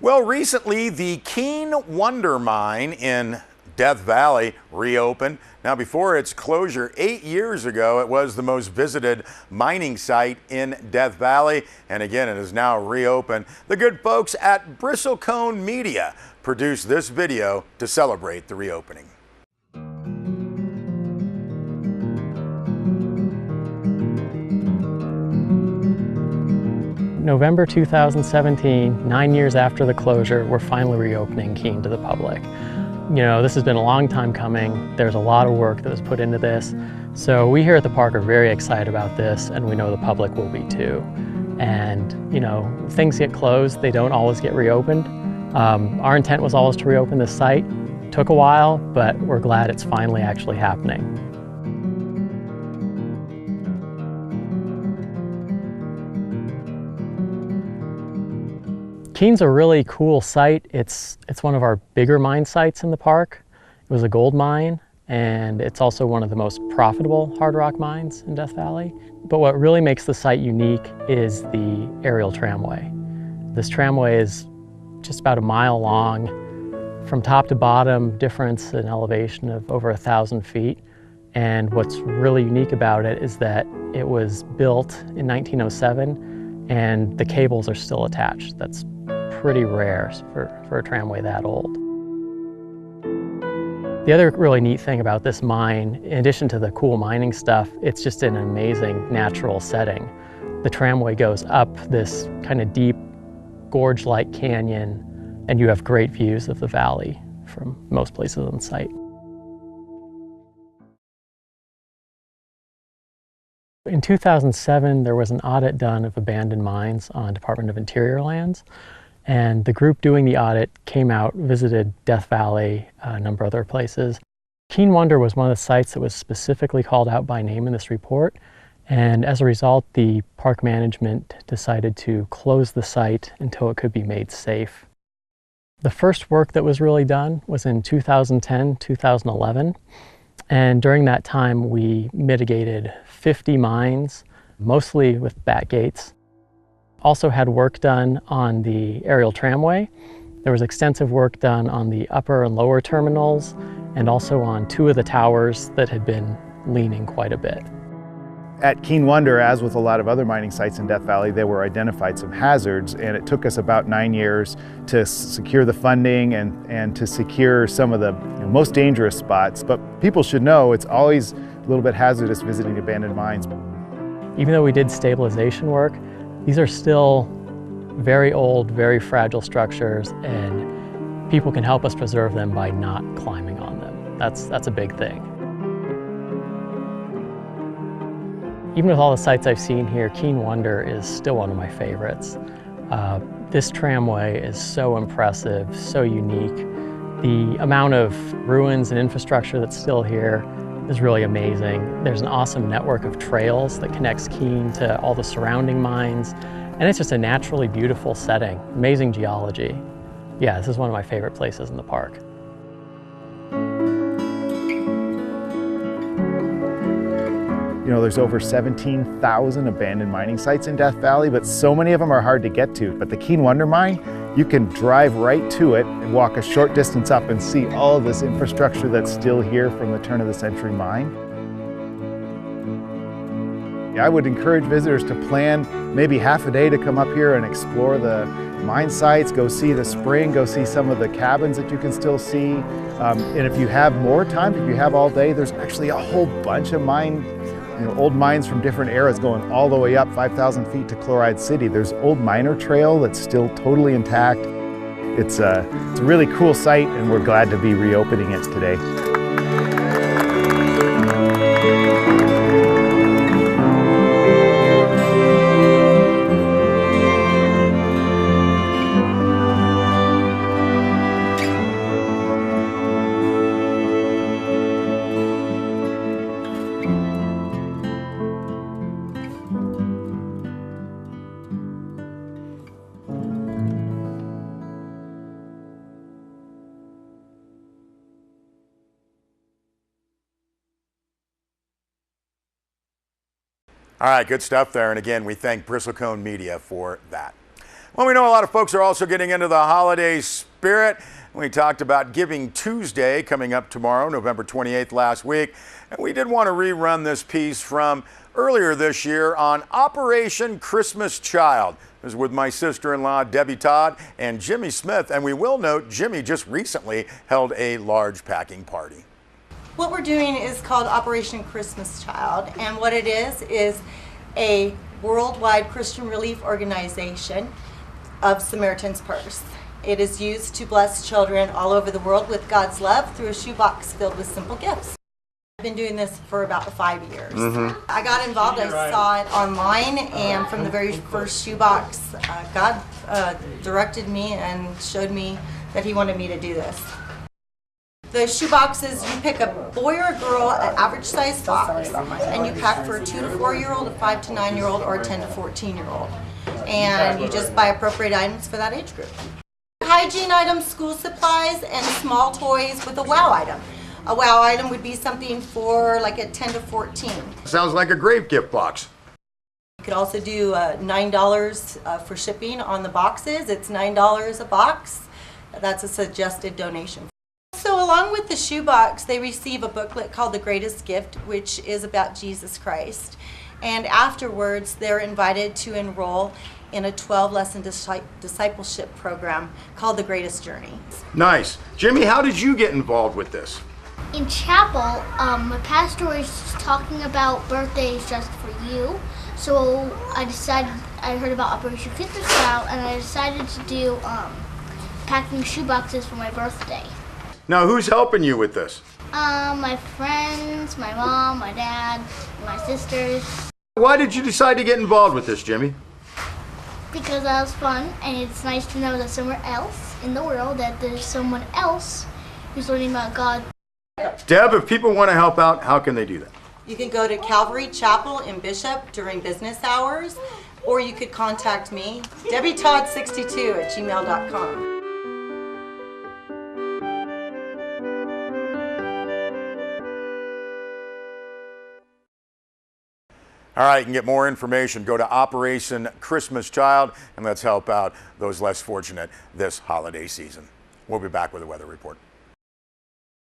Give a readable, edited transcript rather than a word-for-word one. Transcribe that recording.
Well, recently the Keene Wonder mine in Death Valley reopened. Now, before its closure 8 years ago, it was the most visited mining site in Death Valley. And again, it is now reopened. The good folks at Bristlecone Media produced this video to celebrate the reopening. November 2017, 9 years after the closure, we're finally reopening Keene to the public. You know, this has been a long time coming. There's a lot of work that was put into this. So we here at the park are very excited about this, and we know the public will be too. And, you know, things get closed, they don't always get reopened. Our intent was always to reopen this site. Took a while, but we're glad it's finally actually happening. Keene's a really cool site. It's one of our bigger mine sites in the park. It was a gold mine, and it's also one of the most profitable hard rock mines in Death Valley. But what really makes the site unique is the aerial tramway. This tramway is just about a mile long. From top to bottom, difference in elevation of over 1,000 feet. And what's really unique about it is that it was built in 1907, and the cables are still attached. That's pretty rare for a tramway that old. The other really neat thing about this mine, in addition to the cool mining stuff, it's just an amazing natural setting. The tramway goes up this kind of deep gorge-like canyon, and you have great views of the valley from most places on site. In 2007, there was an audit done of abandoned mines on Department of Interior lands. And the group doing the audit came out, visited Death Valley, a number of other places. Keene Wonder was one of the sites that was specifically called out by name in this report. And as a result, the park management decided to close the site until it could be made safe. The first work that was really done was in 2010, 2011. And during that time, we mitigated 50 mines, mostly with bat gates. Also had work done on the aerial tramway. There was extensive work done on the upper and lower terminals, and also on 2 of the towers that had been leaning quite a bit. At Keene Wonder, as with a lot of other mining sites in Death Valley, there were identified some hazards, and it took us about 9 years to secure the funding and to secure some of the most dangerous spots. But people should know it's always a little bit hazardous visiting abandoned mines. Even though we did stabilization work, these are still very old, very fragile structures, and people can help us preserve them by not climbing on them. That's a big thing. Even with all the sites I've seen here, Keene Wonder is still one of my favorites. This tramway is so impressive, so unique. The amount of ruins and infrastructure that's still here is really amazing. There's an awesome network of trails that connects Keene to all the surrounding mines, and it's just a naturally beautiful setting. Amazing geology. Yeah, this is one of my favorite places in the park. You know, there's over 17,000 abandoned mining sites in Death Valley, but so many of them are hard to get to. But the Keene Wonder mine, you can drive right to it and walk a short distance up and see all of this infrastructure that's still here from the turn of the century mine. I would encourage visitors to plan maybe half a day to come up here and explore the mine sites, go see the spring, go see some of the cabins that you can still see. And if you have more time, if you have all day, there's actually a whole bunch of old mines from different eras going all the way up 5,000 feet to Chloride City. There's old miner trail that's still totally intact. It's a really cool site, and we're glad to be reopening it today. All right, good stuff there. And again, we thank Bristlecone Media for that. Well, we know a lot of folks are also getting into the holiday spirit. We talked about Giving Tuesday coming up tomorrow, November 28th last week. And we did want to rerun this piece from earlier this year on Operation Christmas Child. This is with my sister-in-law, Debbie Todd, and Jimmy Smith. And we will note Jimmy just recently held a large packing party. What we're doing is called Operation Christmas Child. And what it is a worldwide Christian relief organization of Samaritan's Purse. It is used to bless children all over the world with God's love through a shoebox filled with simple gifts. I've been doing this for about 5 years. I got involved, I saw it online, and from the very first shoebox, God directed me and showed me that He wanted me to do this. The shoe boxes, you pick a boy or a girl, an average size box, and you pack for a 2 to 4 year old, a 5 to 9 year old, or a 10 to 14 year old. And you just buy appropriate items for that age group. Hygiene items, school supplies, and small toys with a wow item. A wow item would be something for like a 10 to 14. Sounds like a great gift box. You could also do $9 for shipping on the boxes. It's $9 a box. That's a suggested donation. So along with the shoebox, they receive a booklet called The Greatest Gift, which is about Jesus Christ. And afterwards, they're invited to enroll in a 12-lesson discipleship program called The Greatest Journey. Nice. Jimmy, how did you get involved with this? In chapel, my pastor was talking about birthdays just for you. So I heard about Operation Christmas Child, and I decided to do packing shoeboxes for my birthday. Now, who's helping you with this? My friends, my mom, my dad, my sisters. Why did you decide to get involved with this, Jimmy? Because that was fun, and it's nice to know that somewhere else in the world that there's someone else who's learning about God. Deb, if people want to help out, how can they do that? You can go to Calvary Chapel in Bishop during business hours, or you could contact me, DebbieTodd62@gmail.com. All right, you can get more information. Go to Operation Christmas Child, and let's help out those less fortunate this holiday season. We'll be back with a weather report.